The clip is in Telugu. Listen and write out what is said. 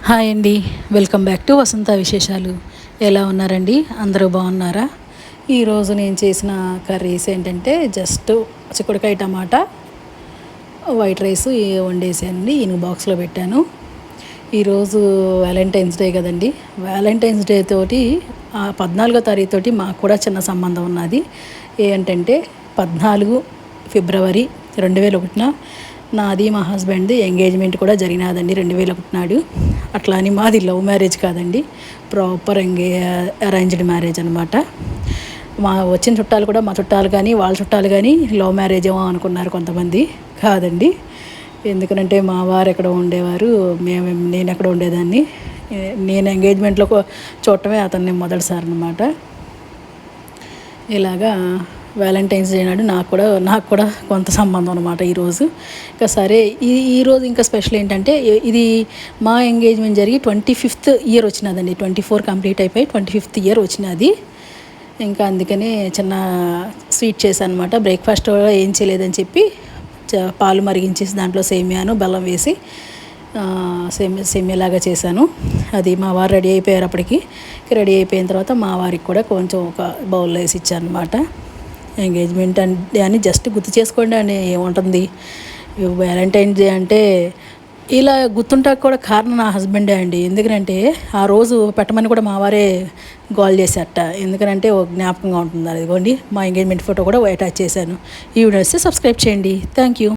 హాయ్ అండి, వెల్కమ్ బ్యాక్ టు వసంత విశేషాలు. ఎలా ఉన్నారండి? అందరూ బాగున్నారా? ఈరోజు నేను చేసిన కర్రీస్ ఏంటంటే జస్ట్ చిక్కుడుకాయ టమాటా వైట్ రైస్ వండేసానండి. ఈయన బాక్స్లో పెట్టాను. ఈరోజు వ్యాలంటైన్స్ డే కదండి. వ్యాలంటైన్స్ డే తోటి 14వ తారీఖు తోటి మాకు కూడా చిన్న సంబంధం ఉన్నది. ఏంటంటే 14 ఫిబ్రవరి 2001 నాది మా హస్బెండ్ది ఎంగేజ్మెంట్ కూడా జరిగినదండి 2001 నాడు. అట్లా అని మాది లవ్ మ్యారేజ్ కాదండి, ప్రాపర్ అరేంజ్డ్ మ్యారేజ్ అనమాట. మా వచ్చిన చుట్టాలు కూడా మా చుట్టాలు కానీ వాళ్ళ చుట్టాలు కానీ లవ్ మ్యారేజ్ ఏమో అనుకున్నారు కొంతమంది. కాదండి, ఎందుకంటే మా వారు ఎక్కడ ఉండేవారు, నేను ఎక్కడ ఉండేదాన్ని. నేను ఎంగేజ్మెంట్లో చూడటమే అతన్ని మొదటిసారి అనమాట. ఇలాగా వ్యాలంటైన్స్ డే నాడు నాకు కూడా కొంత సంబంధం అనమాట ఈరోజు. ఇంకా సరే, ఈరోజు ఇంకా స్పెషల్ ఏంటంటే ఇది మా ఎంగేజ్మెంట్ జరిగి 25th ఇయర్ వచ్చినదండి. 24 కంప్లీట్ అయిపోయి 25th ఇయర్ వచ్చినది. ఇంకా అందుకనే చిన్న స్వీట్ చేశాను అనమాట. బ్రేక్ఫాస్ట్ ఏం చేయలేదని చెప్పి పాలు మరిగించేసి దాంట్లో సేమియాను బెల్లం వేసి సేమియాలాగా చేశాను. అది మా వారు రెడీ అయిపోయారు. అప్పటికి రెడీ అయిపోయిన తర్వాత మా వారికి కూడా కొంచెం ఒక బౌల్లో వేసి ఇచ్చాను అనమాట. ఎంగేజ్మెంట్ అని జస్ట్ గుర్తు చేసుకోండి అని ఏముంటుంది. వ్యాలంటైన్స్ డే అంటే ఇలా గుర్తుంటాక కూడా కారణం నా హస్బెండే అండి. ఎందుకంటే ఆ రోజు పెట్టమని కూడా మా వారే గోల్ చేశారట. ఎందుకంటే ఒక జ్ఞాపకంగా ఉంటుంది. అదిగోండి మా ఎంగేజ్మెంట్ ఫోటో కూడా అటాచ్ చేశాను. ఈ వీడియో వస్తే సబ్స్క్రైబ్ చేయండి. Thank you.